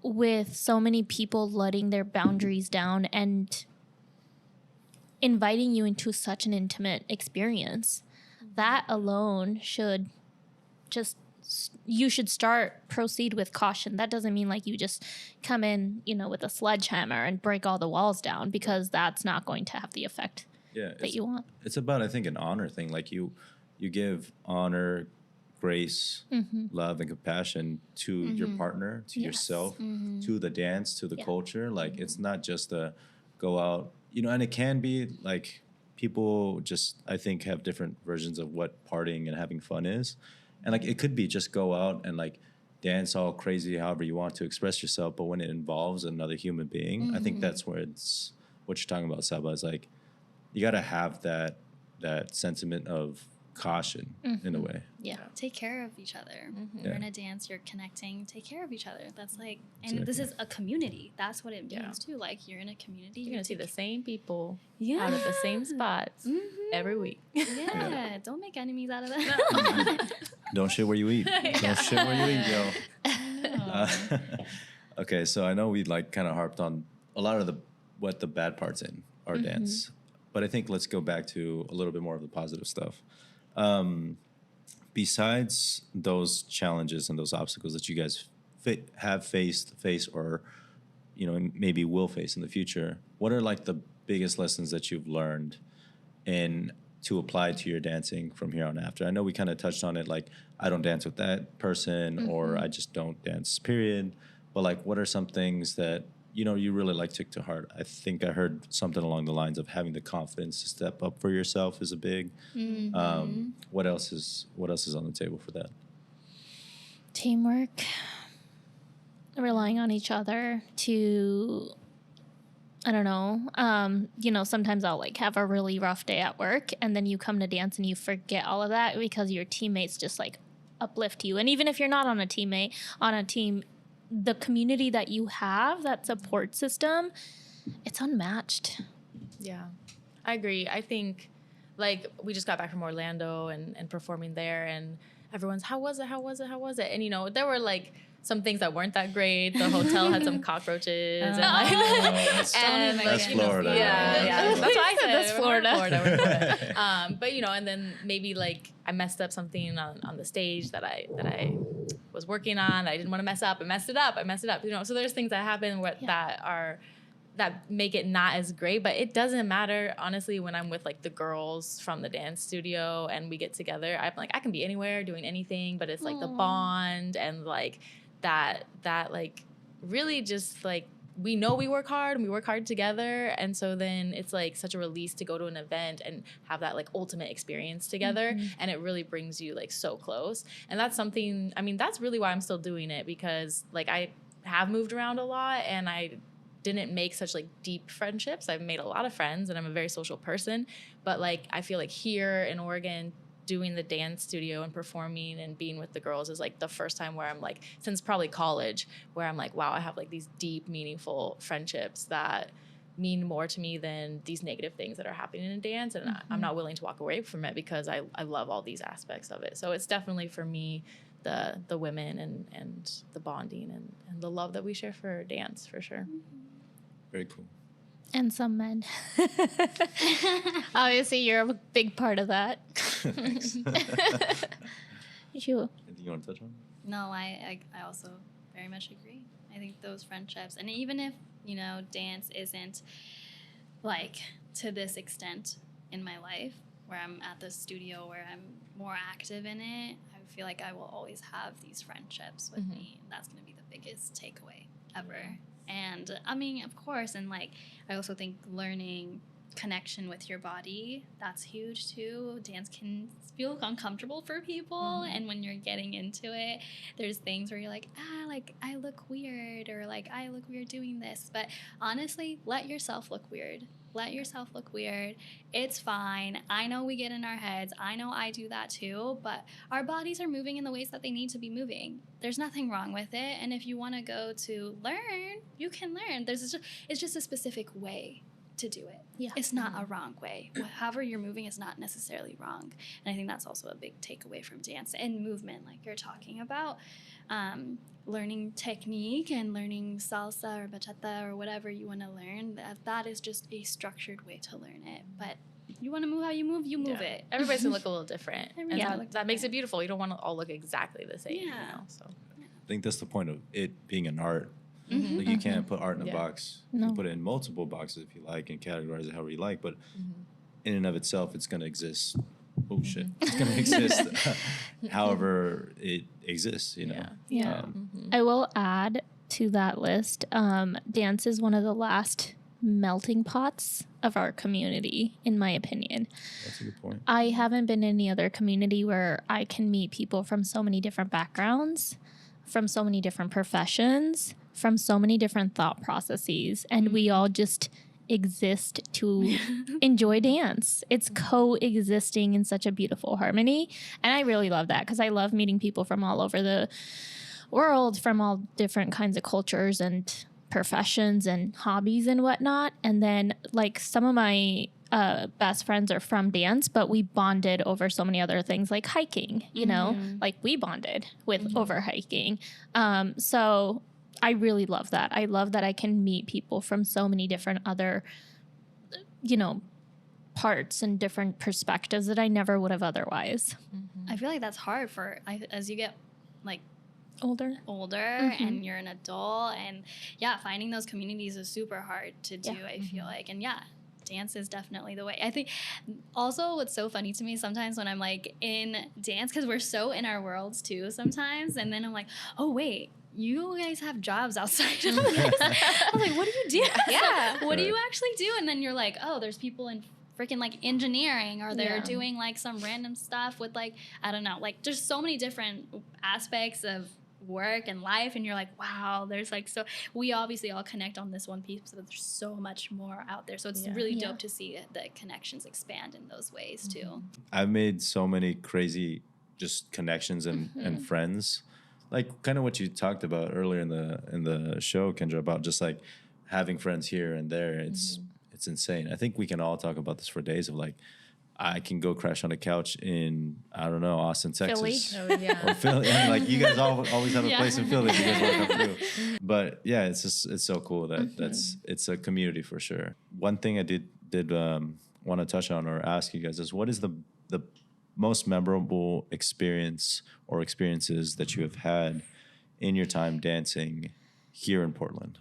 with so many people letting their boundaries down and inviting you into such an intimate experience. That alone should just, you should proceed with caution. That doesn't mean like you just come in, with a sledgehammer and break all the walls down, because that's not going to have the effect that you want. It's about, I think, an honor thing. Like, you give honor, grace, love, and compassion to your partner, to yourself, to the dance, to the culture. Like, it's not just a go out, and it can be like, people just, I think, have different versions of what partying and having fun is. And like, it could be just go out and like dance all crazy, however you want to express yourself. But when it involves another human being, I think that's where it's what you're talking about, Saba, is like, you got to have that sentiment of caution in a way. Yeah. Take care of each other. You're in a dance, you're connecting, take care of each other. That's like, and this is a community. That's what it means too. Like, you're in a community. You're going to see the same people out at the same spots every week. Yeah. Don't make enemies out of that. Don't shit where you eat. Don't shit where you eat, yo. Okay, so I know we like kind of harped on a lot of the bad parts in our dance, but I think let's go back to a little bit more of the positive stuff. Besides those challenges and those obstacles that you guys have face, or maybe will face in the future, what are like the biggest lessons that you've learned in to apply to your dancing from here on after? I know we kind of touched on it, like I don't dance with that person, or I just don't dance, period. But like, what are some things that you really like took to heart? I think I heard something along the lines of having the confidence to step up for yourself is a big. What else is on the table for that? Teamwork, relying on each other to, I don't know, sometimes I'll like have a really rough day at work, and then you come to dance and you forget all of that because your teammates just like uplift you. And even if you're not on a team, the community that you have, that support system, it's unmatched. Yeah, I agree. I think, like, we just got back from Orlando and performing there, and everyone's, how was it? And, there were, like, some things that weren't that great. The hotel had some cockroaches. That's Florida. Yeah. That's what I said. That's Florida. We're Florida. But, and then maybe, like, I messed up something on the stage that I was working on. I didn't want to mess up. I messed it up. So there's things that happen that make it not as great, but it doesn't matter, honestly, when I'm with like the girls from the dance studio and we get together. I'm like, I can be anywhere doing anything, but it's like the bond and like that like really just like we know we work hard and we work hard together, and so then it's like such a release to go to an event and have that like ultimate experience together, and it really brings you like so close. And that's something, I mean, that's really why I'm still doing it, because like I have moved around a lot and I didn't make such like deep friendships. I've made a lot of friends and I'm a very social person, but like I feel like here in Oregon doing the dance studio and performing and being with the girls is like the first time where I'm like, since probably college, where I'm like, wow, I have like these deep, meaningful friendships that mean more to me than these negative things that are happening in dance. And I'm not willing to walk away from it because I love all these aspects of it. So it's definitely for me the women and the bonding and the love that we share for dance, for sure. Very cool. And some men. Obviously, you're a big part of that. Thanks. You. Anything you want to touch on? No, I also very much agree. I think those friendships, and even if, dance isn't like to this extent in my life, where I'm at the studio, where I'm more active in it, I feel like I will always have these friendships with me. And that's going to be the biggest takeaway ever. And I mean, of course, and like, I also think learning connection with your body, that's huge too. Dance can feel uncomfortable for people. And when you're getting into it, there's things where you're like, like I look weird, or like I look weird doing this. But honestly, let yourself look weird. It's fine. I know we get in our heads. I know I do that too, but our bodies are moving in the ways that they need to be moving. There's nothing wrong with it. And if you want to go to learn, you can learn. It's just a specific way to do it. Yeah. It's not a wrong way. However you're moving is not necessarily wrong. And I think that's also a big takeaway from dance and movement, like you're talking about. Learning technique and learning salsa or bachata or whatever you want to learn, that is just a structured way to learn it. But you want to move how you move it. Everybody's gonna look a little different. And that makes it different. beautiful. You don't want to all look exactly the same. Yeah. So I think that's the point of it being an art. Like you can't put art in a box. You can put it in multiple boxes if you like and categorize it however you like, but in and of itself, it's going to exist. Oh, shit. It's going to exist however it exists, Yeah. I will add to that list, dance is one of the last melting pots of our community, in my opinion. That's a good point. I haven't been in any other community where I can meet people from so many different backgrounds, from so many different professions, from so many different thought processes, and we all just exist to enjoy dance. It's coexisting in such a beautiful harmony. And I really love that because I love meeting people from all over the world, from all different kinds of cultures and professions and hobbies and whatnot. And then like some of my best friends are from dance, but we bonded over so many other things like hiking, you know, like we bonded with over hiking. So I really love that. I love that I can meet people from so many different other, you know, parts and different perspectives that I never would have otherwise. I feel like that's hard as you get like Older and you're an adult, and finding those communities is super hard to do. I feel like, and dance is definitely the way. I think also what's so funny to me sometimes when I'm like in dance, because we're so in our worlds too sometimes, and then I'm like, oh wait, you guys have jobs outside of this. I'm like, what do you do? What do you actually do? And then you're like, oh, there's people in freaking like engineering, or they're doing like some random stuff with like, I don't know, like there's so many different aspects of work and life, and you're like, wow, there's like, so we obviously all connect on this one piece, but there's so much more out there, so it's really dope to see the connections expand in those ways too. I've made so many crazy just connections and friends, like kind of what you talked about earlier in the show, Kendra, about just like having friends here and there. It's insane. I think we can all talk about this for days of like, I can go crash on a couch in, I don't know, Austin, Texas. Philly. Or Philly. And like you guys always have a place in Philly you guys want to come through. But yeah, it's so cool that it's a community for sure. One thing I did want to touch on or ask you guys is, what is the most memorable experience or experiences that you have had in your time dancing here in Portland?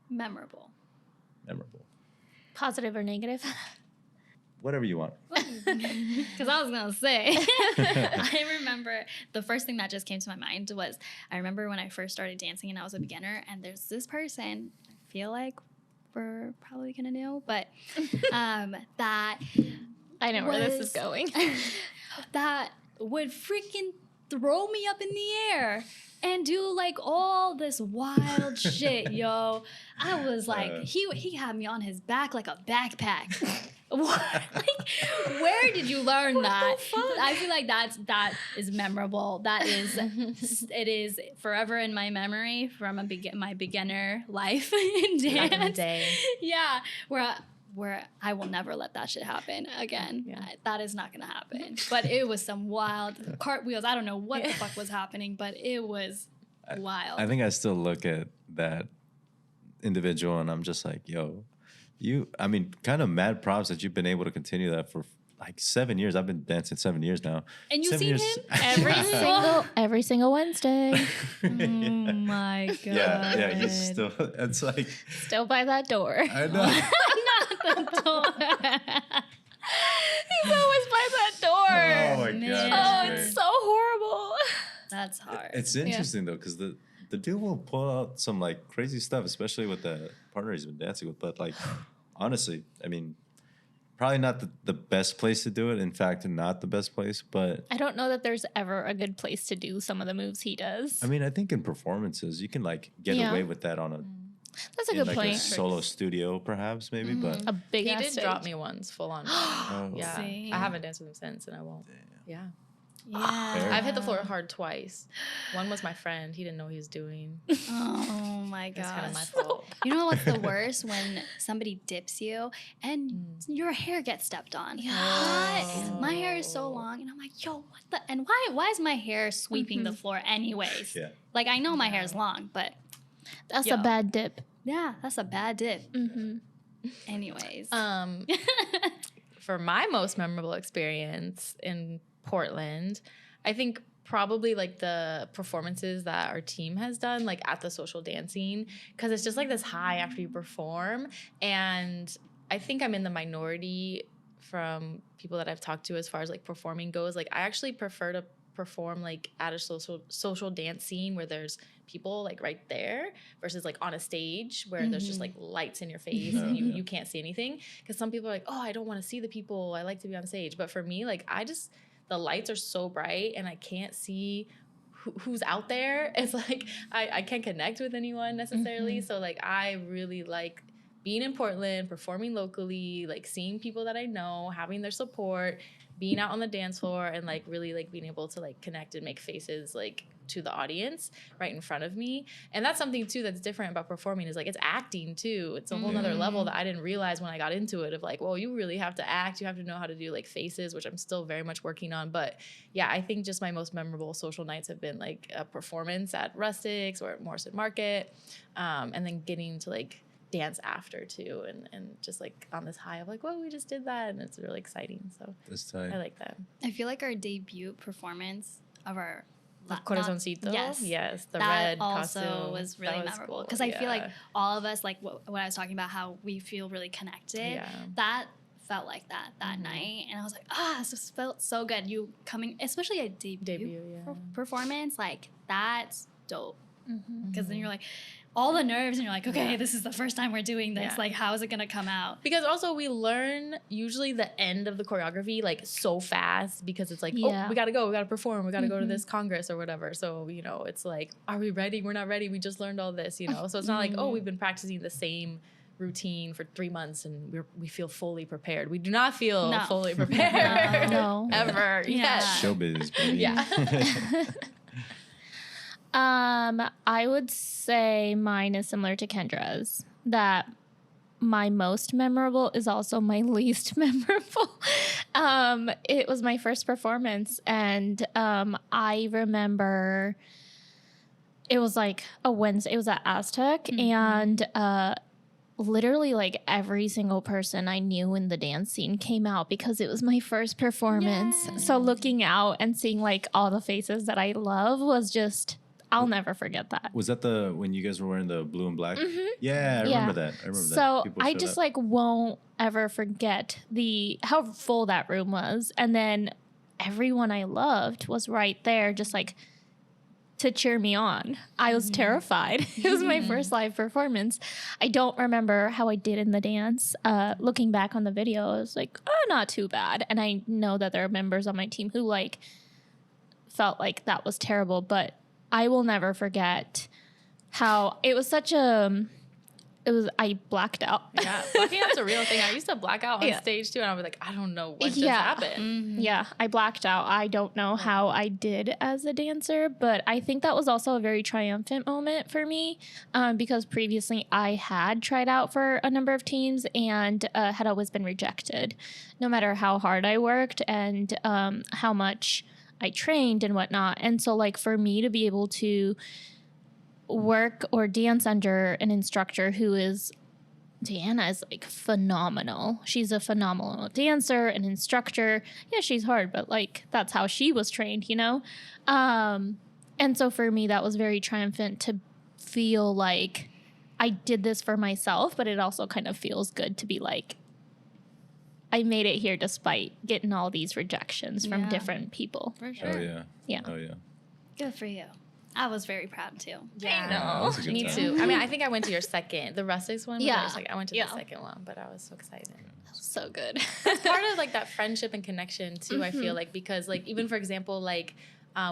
Memorable. Positive or negative? Whatever you want. Because I was going to say, I remember the first thing that just came to my mind was, I remember when I first started dancing and I was a beginner, and there's this person, I feel like we're probably going to know, but that I know where this is going. that would freaking throw me up in the air and do like all this wild shit, yo. I was like, he had me on his back like a backpack. What? Like, where did you learn that? I feel like that is memorable. That is, it is forever in my memory from my beginner life in dance. Back in the day. Yeah, where I will never let that shit happen again. That is not gonna happen. But it was some wild cartwheels. I don't know what the fuck was happening, but it was wild. I think I still look at that individual and I'm just like, yo, kind of mad props that you've been able to continue that for like 7 years. I've been dancing 7 years now. And you've seen him every single Wednesday. Oh my god. Yeah, he's still, it's like still by that door. I know. Not the door. He's always by that door. Oh my Man. god. Oh, it's so horrible. That's hard. It's interesting though, because the dude will pull out some like crazy stuff, especially with the partner he's been dancing with. But like, honestly, I mean, probably not the best place to do it. In fact, not the best place. But I don't know that there's ever a good place to do some of the moves he does. I mean, I think in performances you can like get away with that on that's a good like point. a solo studio, perhaps maybe. But A big He ass did stage. drop me once, full on. Yeah, Same. I haven't danced with him since, and I won't. Yeah, Yeah. I've hit the floor hard twice. One was my friend; he didn't know what he was doing. Oh my That's kind god. of my fault. You know what's the worst? When somebody dips you and your hair gets stepped on. My hair is so long, and I'm like, yo, what the? And why is my hair sweeping the floor anyways? yeah, Like, I know my hair is long, but That's Yo. a bad dip. yeah, that's a bad dip. Mm-hmm. Anyways. For my most memorable experience in Portland, I think probably like the performances that our team has done, like at the social dancing, because it's just like this high after you perform. And I think I'm in the minority from people that I've talked to as far as like performing goes. Like, I actually prefer to perform like at a social dance scene where there's people like right there versus like on a stage where there's just like lights in your face and you can't see anything. Because some people are like, oh, I don't want to see the people, I like to be on stage. But for me, like, the lights are so bright and I can't see who's out there. It's like I can't connect with anyone necessarily. So like, I really like being in Portland, performing locally, like seeing people that I know, having their support, being out on the dance floor, and like really like being able to like connect and make faces like to the audience right in front of me. And that's something too that's different about performing, is like it's acting too. It's a whole nother level that I didn't realize when I got into it, of like, well, you really have to act, you have to know how to do like faces, which I'm still very much working on. But yeah, I think just my most memorable social nights have been like a performance at Rustics or at Morrison Market, and then getting to like dance after too, and just like on this high of like, whoa, we just did that, and it's really exciting. So That's tight. I like that. I feel like our debut performance of our Corazoncito, yes, the that red also costume was really memorable, because cool. I feel like all of us, like what I was talking about, how we feel really connected. That felt like that night, and I was like, this felt so good. You coming, especially a debut performance, like that's dope, because then you're like, all the nerves, and you're like, okay, this is the first time we're doing this. Like, how is it gonna come out? Because also we learn usually the end of the choreography like so fast, because it's like, oh, we gotta go, we gotta perform, we gotta go to this congress or whatever. So, you know, it's like, are we ready? We're not ready. We just learned all this, you know. So it's not like, oh, we've been practicing the same routine for 3 months and we feel fully prepared. We do not feel fully prepared. No. Ever. Yeah. Showbiz, baby. Yeah. I would say mine is similar to Kendra's, that my most memorable is also my least memorable. It was my first performance, and I remember it was like a Wednesday. It was at A.S.K, and literally like every single person I knew in the dance scene came out because it was my first performance. So looking out and seeing like all the faces that I love was just, I'll never forget that. Was that when you guys were wearing the blue and black? Yeah, I remember that. So I just like won't ever forget how full that room was. And then everyone I loved was right there, just like to cheer me on. I was terrified. It was my first live performance. I don't remember how I did in the dance. Looking back on the video, I was like, oh, not too bad. And I know that there are members on my team who like felt like that was terrible, but I will never forget how it was I blacked out. Yeah, blacking out's a real thing. I used to black out on stage too, and I was like, I don't know what just happened. Yeah, I blacked out. I don't know how I did as a dancer, but I think that was also a very triumphant moment for me, because previously I had tried out for a number of teams and had always been rejected, no matter how hard I worked and how much I trained and whatnot. And so like for me to be able to work or dance under an instructor who is, Deanna is like phenomenal. She's a phenomenal dancer, an instructor. Yeah, she's hard, but like that's how she was trained, you know? And so for me, that was very triumphant to feel like I did this for myself, but it also kind of feels good to be like, I made it here despite getting all these rejections from different people. For sure. Oh, yeah. Yeah. Oh, yeah. Good for you. I was very proud too. Yeah, I know. Me too. I mean, I think I went to your second, the Rustics one. Yeah. I went to the second one, but I was so excited. So good. It's part of like that friendship and connection too, I feel like, because like even for example, like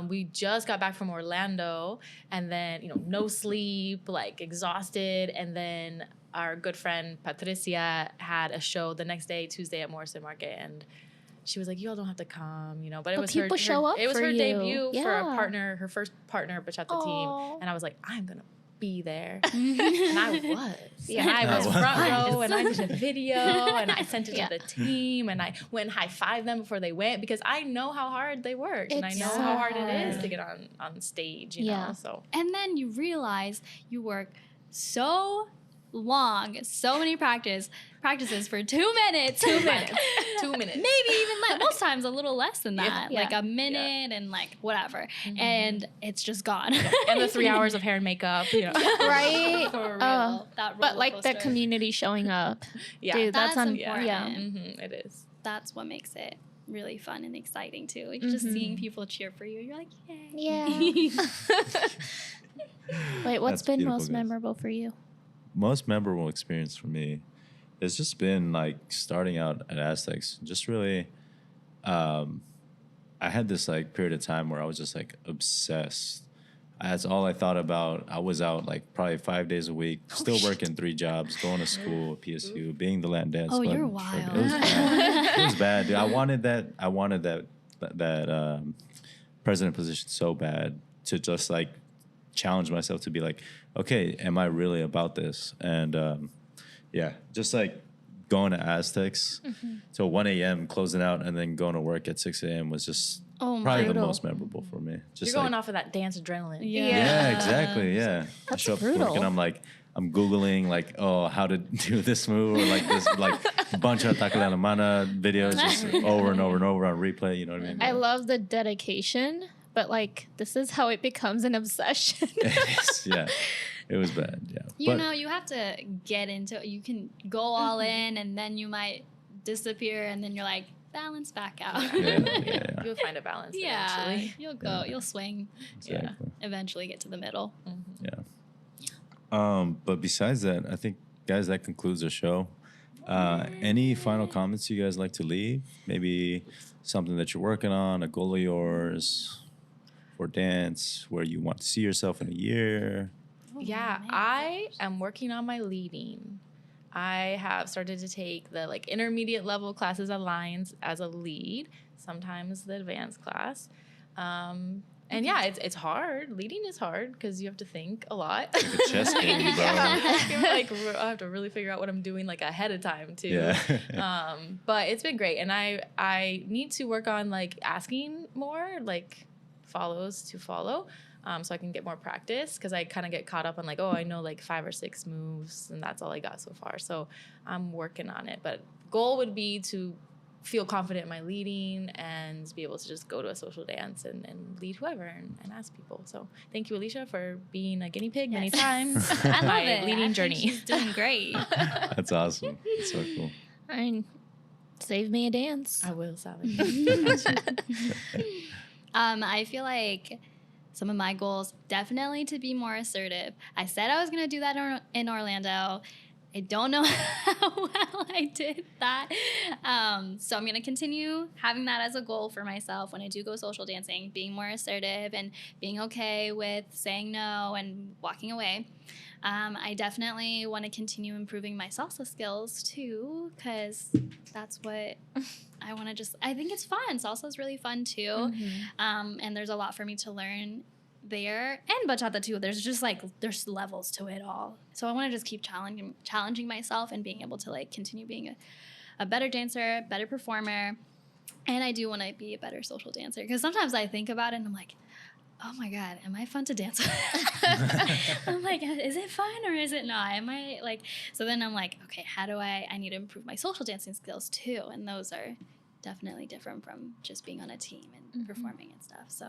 we just got back from Orlando, and then, you know, no sleep, like exhausted, and then our good friend Patricia had a show the next day, Tuesday, at Morrison Market, and she was like, "You all don't have to come," you know. But it was people show up. It was for her you. debut for a partner, her first partner bachata team, and I was like, "I'm gonna be there," and I was. Yeah. And I was front row, and I did a video, and I sent it to the team, and I went and high-fived them before they went, because I know how hard they worked, and I know so how hard it is hard. to get on stage, you know. So And then you realize you work so long, so many practices for 2 minutes. 2 minutes. 2 minutes. Maybe even most times a little less than that, Yeah. like a minute and like whatever, and it's just gone. And the 3 hours of hair and makeup, you know. Right? For real. That But like the rollercoaster. community showing up. Yeah. Dude, That's important. Yeah. It is. That's what makes it really fun and exciting too. Like just seeing people cheer for you, you're like, yay. Yeah. Wait, what's That's been beautiful, most guys. memorable for you? Most memorable experience for me has just been like starting out at Aztecs. Just really, I had this like period of time where I was just like obsessed That's all I thought about. I was out like probably 5 days a week, still working 3 jobs, going to school at PSU, being the Latin dance. Oh, club. you're wild. It was bad. It was bad, dude. I wanted that president position so bad to just like challenge myself to be like, okay, am I really about this? And just like going to Aztecs till 1 a.m., closing out, and then going to work at 6 a.m. was just probably the most memorable for me. Just You're going off of that dance adrenaline. Yeah, exactly. Yeah. That's I show up to brutal. work and I'm Googling like, oh, how to do this move, or like this like bunch of Taca la Mana videos just over and over and over on replay. You know what I mean? I love the dedication, but like this is how it becomes an obsession. Yeah. It was bad. Yeah. You have to get into it. You can go all in, and then you might disappear, and then you're like, balance back out. Yeah. You'll find a balance. Yeah, Eventually. you'll swing. Exactly. Yeah, eventually get to the middle. Yeah. But besides that, I think, guys, that concludes the show. Any final comments you guys like to leave? Maybe something that you're working on, a goal of yours for dance, where you want to see yourself in a year. Yeah, I am working on my leading. I have started to take the like intermediate level classes at Lions as a lead, sometimes the advanced class. And yeah, it's hard. Leading is hard because you have to think a lot. Like a chess game, bro. Like I have to really figure out what I'm doing like ahead of time too. Yeah. But it's been great, and I need to work on like asking more like follows to follow. So I can get more practice, because I kind of get caught up on like, oh, I know like 5 or 6 moves and that's all I got so far. So I'm working on it. But goal would be to feel confident in my leading and be able to just go to a social dance and lead whoever and ask people. So thank you, Alisha, for being a guinea pig many times. I love my it. leading I think journey. she's doing great. That's awesome. That's so cool. I mean, save me a dance. I will, Saba. I feel like some of my goals, definitely to be more assertive. I said I was going to do that in Orlando. I don't know how well I did that. So I'm going to continue having that as a goal for myself when I do go social dancing, being more assertive and being okay with saying no and walking away. I definitely want to continue improving my salsa skills too, because that's what I want to I think it's fun. Salsa is really fun too. And there's a lot for me to learn there, and bachata too. There's levels to it all. So I want to just keep challenging myself and being able to like continue being a better dancer, better performer. And I do want to be a better social dancer, because sometimes I think about it and I'm like, oh my God, am I fun to dance with? I'm like, is it fun or is it not? Am I like, so then I'm like, okay, how do I need to improve my social dancing skills too. And those are definitely different from just being on a team and performing and stuff. So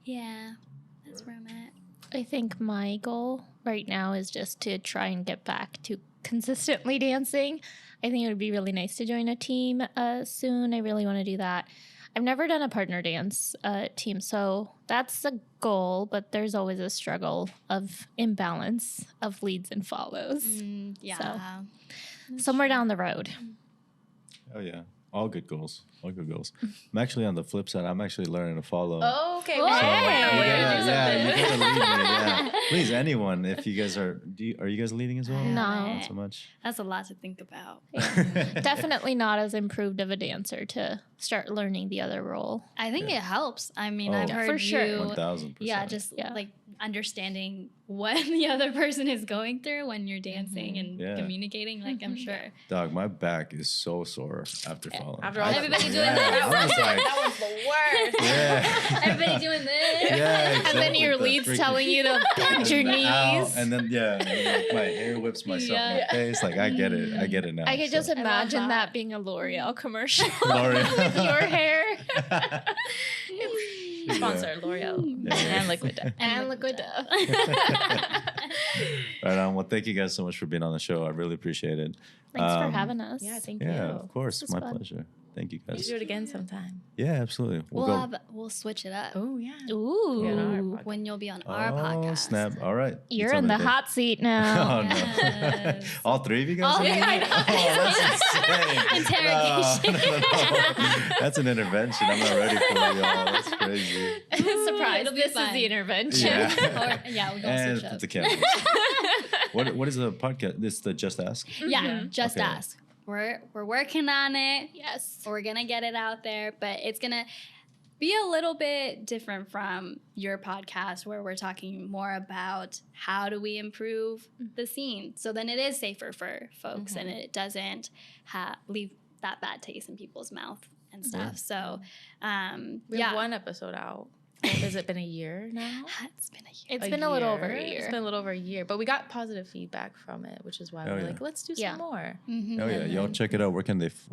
yeah, that's where I'm at. I think my goal right now is just to try and get back to consistently dancing. I think it would be really nice to join a team soon. I really want to do that. I've never done a partner dance team, so that's a goal, but there's always a struggle of imbalance of leads and follows. Yeah. So, somewhere down the road. Oh, yeah. All good goals. All good goals. I'm actually on the flip side. I'm actually learning to follow. Oh, okay. So, you gotta lead me. Yeah. Yeah. Please, anyone, if you guys are you guys leading as well? No. Not so much. That's a lot to think about. Definitely not as improved of a dancer to start learning the other role. I think it helps. I mean, Oh, I've heard for sure. you. 1000%. Yeah, just like understanding what the other person is going through when you're dancing and communicating. Like, I'm sure. Dog, my back is so sore after following. After all Everybody doing I was like, that was the worst. yeah. Everybody doing this. Yeah, exactly. And then your The lead's freaking- telling you to bend your knees. Ow, and then like, my hair whips myself in the face. Like, I get it. I get it now. I could just love imagine that. that being a L'Oreal commercial L'Oreal. with your hair. Sponsor L'Oreal and Liquid Death. And Liquid Death. Right on. Well, thank you guys so much for being on the show. I really appreciate it. Thanks for having us. Yeah, thank you. Yeah, of course. This was My fun. pleasure. Thank you Let's guys. do it again sometime. Yeah, absolutely. We'll switch it up. Oh yeah. Ooh. When you'll be on our podcast. Oh, snap. All right. You You're tell in me the day. hot seat now. Oh, no. Yes. All three of you guys? All are three. in it? Oh, that's insane. Interrogation. No. That's an intervention. I'm not ready for y'all. That's crazy. Surprise. It'll be This fun. is the intervention. Yeah. We're going to And switch up. the cameras. What is the podcast? This the Just Ask? Yeah, just Okay. ask. We're working on it. Yes. We're gonna get it out there, but it's gonna be a little bit different from your podcast where we're talking more about how do we improve the scene. So then it is safer for folks and it doesn't leave that bad taste in people's mouth and stuff. So We have one episode out. Has it been a year now? It's been a year. It's been a little over a It's year. been a little over a year, but we got positive feedback from it, which is why Oh, we're yeah. like, let's do Yeah. some more. Oh yeah, y'all check it out. Where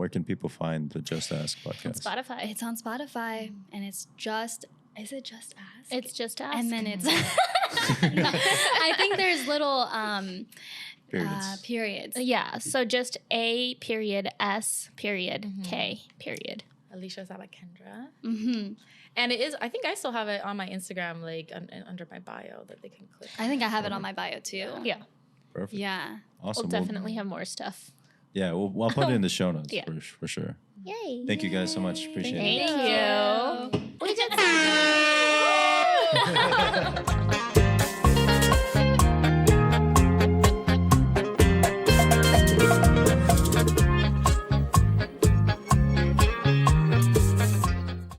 can people find the Just Ask podcast? Spotify. It's on Spotify and it's just, is it Just Ask? It's just us. And then it's, no, I think there's little Periods. periods. Yeah. So just A period S period K period. Alisha, Saba, Kendra. Mm-hmm. And it is, I think I still have it on my Instagram, like under my bio that they can click. I think I have it on my bio too. Yeah. Perfect. Yeah. Awesome. We'll definitely have more stuff. Yeah, I'll put it in the show notes Yeah. for sure. Yay. Thank you guys so much. Appreciate it. Thank you. We did